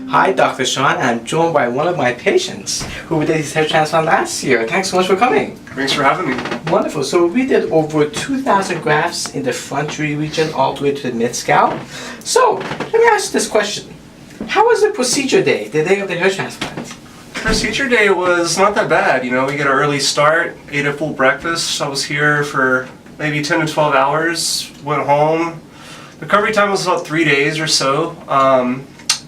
Hi, Dr. Sean. I'm joined by one of my patients who did his hair transplant last year. Thanks so much for coming. Thanks for having me. Wonderful. So we did over 2,000 grafts in the front tree region all the way to the mid-scalp. So let me ask this question. How was the procedure day, the day of the hair transplant? Procedure day was not that bad. You know, we get an early start, ate a full breakfast. I was here for maybe 10 to 12 hours, went home. The recovery time was about 3 days or so.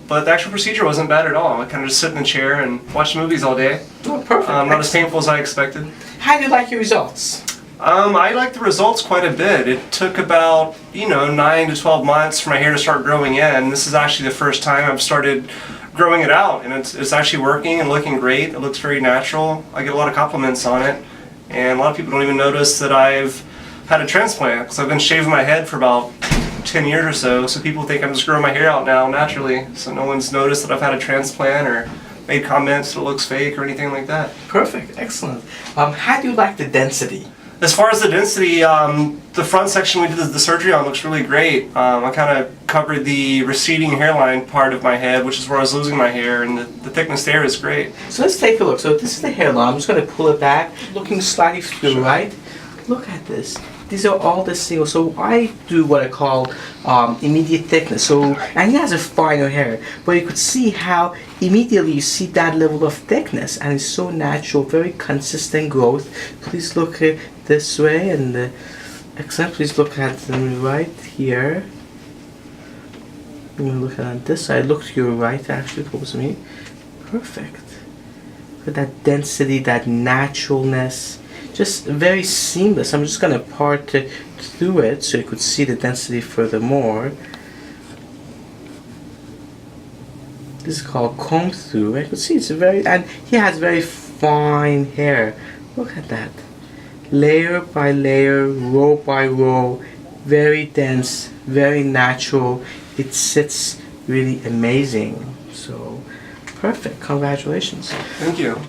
But the actual procedure wasn't bad at all. I kind of just sit in the chair and watch movies all day. Oh, perfect. Not as painful as I expected. How do you like your results? I like the results quite a bit. It took about, 9 to 12 months for my hair to start growing in. This is actually the first time I've started growing it out, and it's actually working and looking great. It looks very natural. I get a lot of compliments on it, and a lot of people don't even notice that I've had a transplant, because I've been shaving my head for about 10 years or so people think I'm just growing my hair out now naturally, so no one's noticed that I've had a transplant or made comments that it looks fake or anything like that. Perfect, excellent. How do you like the density? As far as the density, the front section we did the surgery on looks really great. I kind of covered the receding hairline part of my head, which is where I was losing my hair, and the thickness there is great. So let's take a look. So this is the hairline. I'm just going to pull it back, looking slightly through, Sure. right? Look at this. These are all the same. So I do what I call immediate thickness. So, and he has a finer hair, but you could see how immediately you see that level of thickness, and it's so natural, very consistent growth. Please look at this way, and excellent. Please look at them right here. I'm gonna look at this side. Look to your right, actually, towards me. Perfect. Look at that density, that naturalness. Just very seamless. I'm just going to part through it so you could see the density furthermore. This is called comb through. You could see it's and he has very fine hair. Look at that. Layer by layer, row by row, very dense, very natural. It sits really amazing. So, perfect. Congratulations. Thank you.